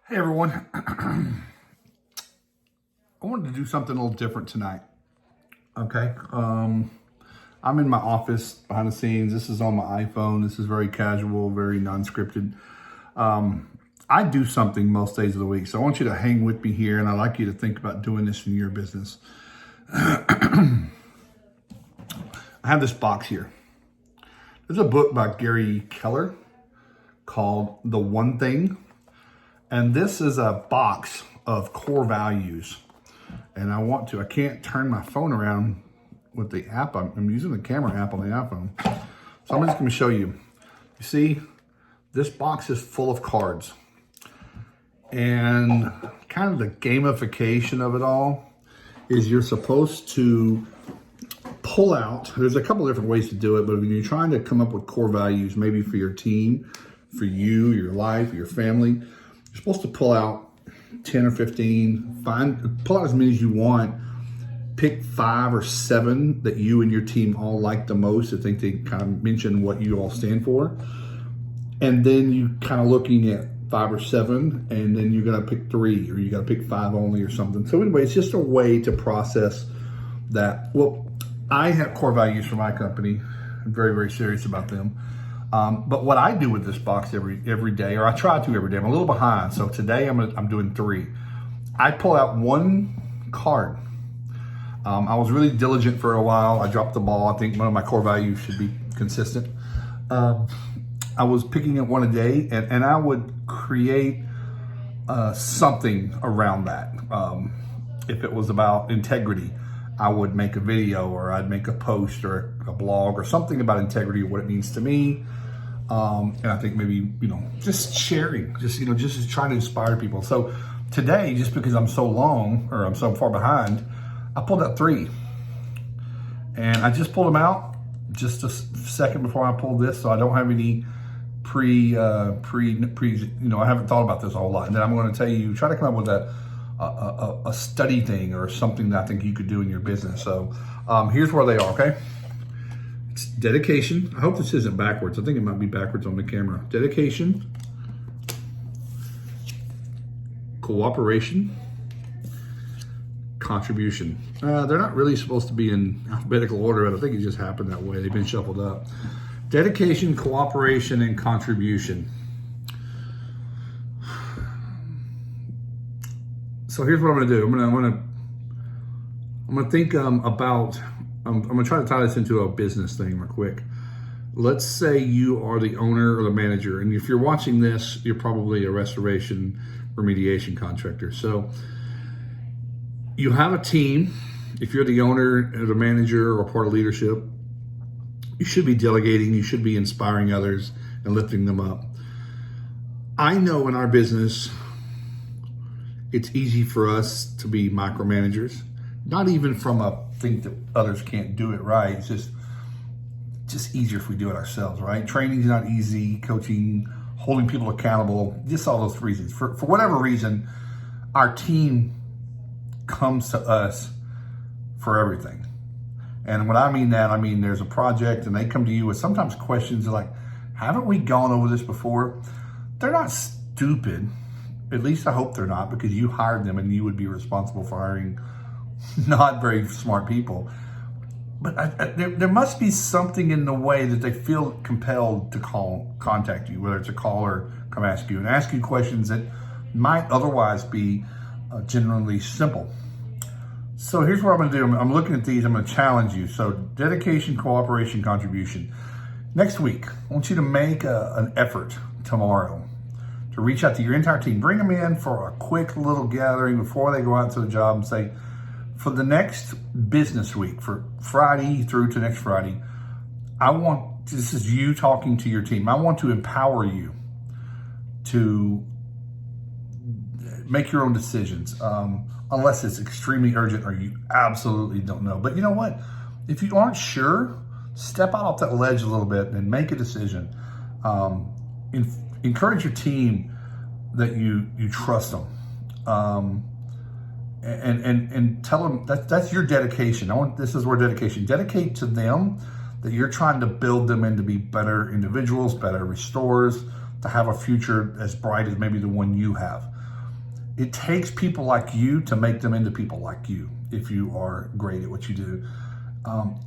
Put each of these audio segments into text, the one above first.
Hey everyone, I wanted to do something a little different tonight. Okay, I'm in my office behind the scenes. This is on my iPhone. This is very casual, very non-scripted. I do something most days of the week, so I want you to hang with me here, and I'd like you to think about doing this in your business. I have this box here. There's a book by Gary Keller called The One Thing. And this is a box of core values. And I can't turn my phone around with the app. I'm using the camera app on the iPhone. So I'm just gonna show you. You see, this box is full of cards. And kind of the gamification of it all is you're supposed to pull out, there's a couple different ways to do it, but when you're trying to come up with core values, maybe for your team, for you, your life, your family, you're supposed to pull out 10 or 15, pull out as many as you want, pick 5 or 7 that you and your team all like the most. I think they kind of mention what you all stand for. And then you kind of looking at 5 or 7, and then you're gonna pick 3, or you gotta pick 5 only or something. So anyway, it's just a way to process that. Well, I have core values for my company. I'm very, very serious about them. But what I do with this box every day, or I try to every day, I'm a little behind. So today I'm doing 3. I pull out 1 card. I was really diligent for a while. I dropped the ball. I think one of my core values should be consistent. I was picking up 1 a day, and I would create something around that. If it was about integrity, I would make a video, or I'd make a post or a blog or something about integrity, or what it means to me. And I think maybe, just sharing, just trying to inspire people. So today, just because I'm so long, or I'm so far behind, I pulled out 3. And I just pulled them out just a second before I pulled this. So I don't have any I haven't thought about this a whole lot. And then I'm going to tell you, try to come up with a study thing or something that I think you could do in your business. So here's where they are, okay? It's dedication. I hope this isn't backwards. I think it might be backwards on the camera. Dedication, cooperation, contribution. They're not really supposed to be in alphabetical order, but I think it just happened that way. They've been shuffled up. Dedication, cooperation, and contribution. So here's what I'm going to do. I'm gonna think about. I'm going to try to tie this into a business thing real quick. Let's say you are the owner or the manager, and if you're watching this, you're probably a restoration remediation contractor. So you have a team. If you're the owner or the manager or part of leadership, you should be delegating. You should be inspiring others and lifting them up. I know in our business, it's easy for us to be micromanagers, not even from a think that others can't do it right. It's just easier if we do it ourselves, right? Training's not easy, coaching, holding people accountable, just all those reasons. For whatever reason, our team comes to us for everything. And when I mean that, I mean there's a project and they come to you with sometimes questions like, haven't we gone over this before? They're not stupid. At least I hope they're not, because you hired them and you would be responsible for hiring not very smart people. But there must be something in the way that they feel compelled to contact you, whether it's a call or come ask you, and ask you questions that might otherwise be genuinely simple. So here's what I'm going to do. I'm looking at these. I'm going to challenge you. So dedication, cooperation, contribution. Next week, I want you to make an effort tomorrow to reach out to your entire team. Bring them in for a quick little gathering before they go out to the job and say, for the next business week, for Friday through to next Friday, this is you talking to your team. I want to empower you to make your own decisions, unless it's extremely urgent or you absolutely don't know. But you know what? If you aren't sure, step out off that ledge a little bit and make a decision. Encourage your team that you trust them. And tell them that's your dedication. This is where dedication. Dedicate to them that you're trying to build them into be better individuals, better restorers, to have a future as bright as maybe the one you have. it takes people like you to make them into people like you if you are great at what you do.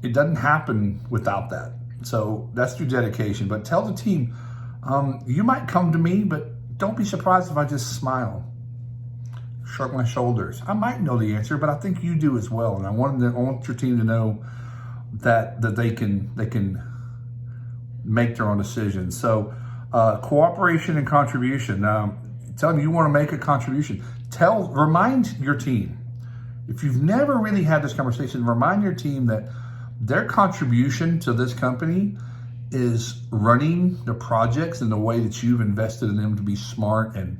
It doesn't happen without that. So that's your dedication. But tell the team, you might come to me, but don't be surprised if I just smile, shrug my shoulders. I might know the answer, but I think you do as well. And I want your team to know that they can make their own decisions. So cooperation and contribution. Tell them you want to make a contribution. Remind your team. If you've never really had this conversation, remind your team that their contribution to this company is running the projects in the way that you've invested in them to be smart and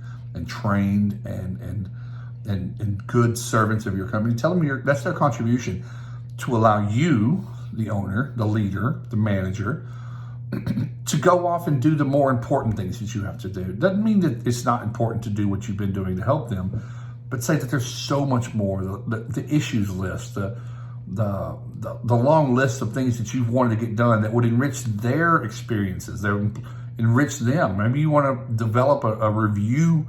trained and good servants of your company. Tell them that's their contribution to allow you, the owner, the leader, the manager, to go off and do the more important things that you have to do. It doesn't mean that it's not important to do what you've been doing to help them, but say that there's so much more. The issues list, the long list of things that you've wanted to get done that would enrich their experiences, that would enrich them. Maybe you want to develop a review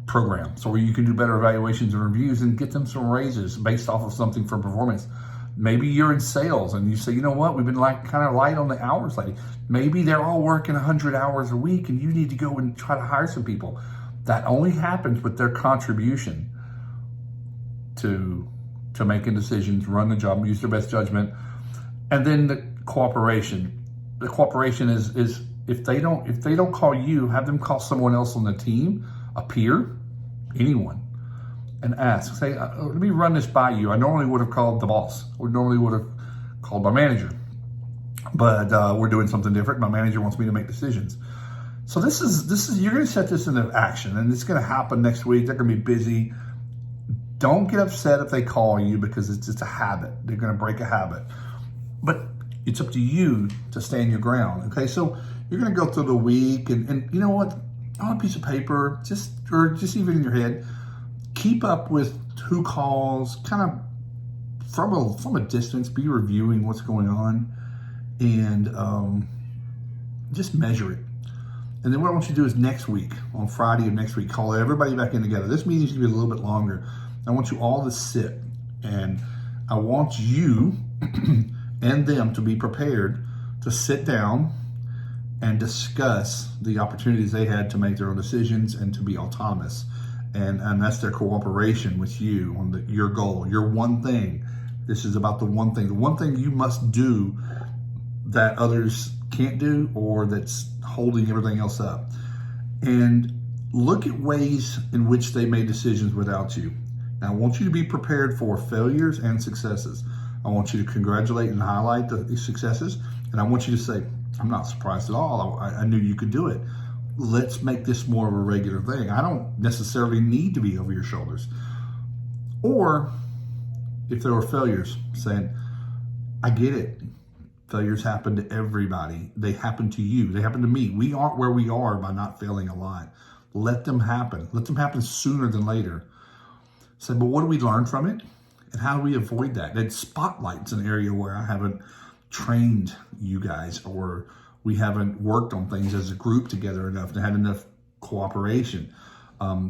program so where you can do better evaluations and reviews and get them some raises based off of something for performance. Maybe you're in sales and you say, you know what, we've been kind of light on the hours lately. Maybe they're all working 100 hours a week and you need to go and try to hire some people. That only happens with their contribution to making decisions, run the job, use their best judgment. And then the cooperation. The cooperation is if they don't call you, have them call someone else on the team, a peer, anyone, and ask. Say, let me run this by you. I normally would have called the boss, or normally would have called my manager, but we're doing something different. My manager wants me to make decisions. So this is you're going to set this into action, and it's going to happen next week. They're going to be busy. Don't get upset if they call you because it's just a habit. They're going to break a habit. But it's up to you to stand your ground. Okay, so you're going to go through the week, and you know what? On a piece of paper, just even in your head, keep up with who calls, kind of from a distance. Be reviewing what's going on, and just measure it. And then what I want you to do is next week, on Friday of next week, call everybody back in together. This meeting's going to be a little bit longer. I want you all to sit, and I want you and them to be prepared to sit down and discuss the opportunities they had to make their own decisions and to be autonomous. And that's their cooperation with you on your goal, your one thing. This is about the one thing you must do that others can't do or that's holding everything else up. And look at ways in which they made decisions without you. Now, I want you to be prepared for failures and successes. I want you to congratulate and highlight the successes. And I want you to say, I'm not surprised at all. I knew you could do it. Let's make this more of a regular thing. I don't necessarily need to be over your shoulders. Or if there were failures, saying, I get it. Failures happen to everybody. They happen to you. They happen to me. We aren't where we are by not failing a lot. Let them happen. Let them happen sooner than later. Say, but what do we learn from it? And how do we avoid that? That spotlight's an area where I haven't trained you guys, or we haven't worked on things as a group together enough to have enough cooperation.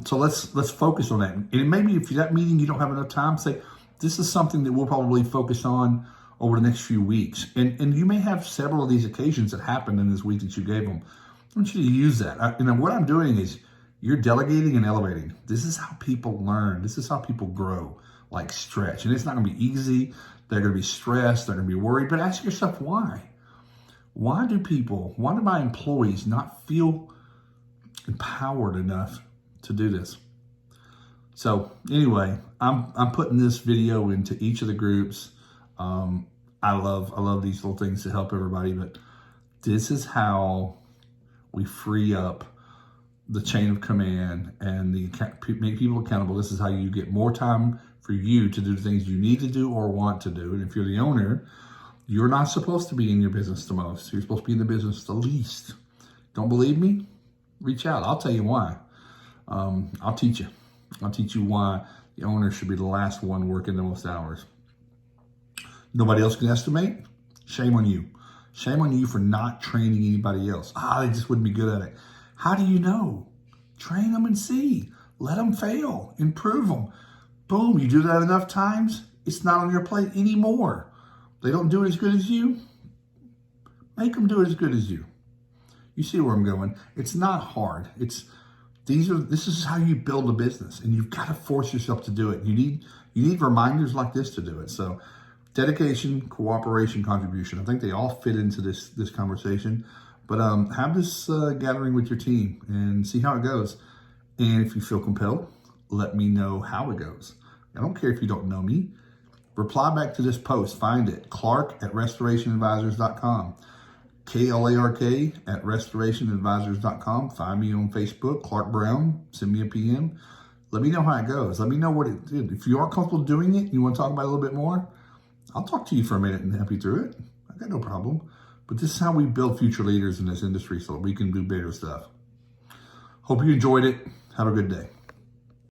So let's focus on that. And maybe if that meeting you don't have enough time, say, this is something that we'll probably focus on over the next few weeks. And you may have several of these occasions that happened in this week that you gave them. I want you to use that. And what I'm doing is you're delegating and elevating. This is how people learn. This is how people grow, like stretch. And it's not going to be easy. They're going to be stressed. They're going to be worried. But ask yourself why. Why do my employees not feel empowered enough to do this? So anyway, I'm putting this video into each of the groups. I love these little things to help everybody, but this is how we free up the chain of command and make people accountable. This is how you get more time for you to do the things you need to do or want to do. And if you're the owner, you're not supposed to be in your business the most. You're supposed to be in the business the least. Don't believe me? Reach out. I'll tell you why. I'll teach you. I'll teach you why the owner should be the last one working the most hours. Nobody else can estimate? Shame on you. Shame on you for not training anybody else. They just wouldn't be good at it. How do you know? Train them and see. let them fail, improve them. Boom, you do that enough times, it's not on your plate anymore. They don't do it as good as you, make them do it as good as you. You see where I'm going. It's not hard. This is how you build a business, and you've got to force yourself to do it. You need reminders like this to do it. So dedication, cooperation, contribution. I think they all fit into this conversation. But have this gathering with your team and see how it goes. And if you feel compelled, let me know how it goes. I don't care if you don't know me. Reply back to this post. Find it. Clark@restorationadvisors.com. KLARK@restorationadvisors.com. Find me on Facebook, Clark Brown. Send me a PM. Let me know how it goes. Let me know what it did. If you aren't comfortable doing it, you want to talk about it a little bit more, I'll talk to you for a minute and help you through it. I got no problem. But this is how we build future leaders in this industry so we can do bigger stuff. Hope you enjoyed it. Have a good day.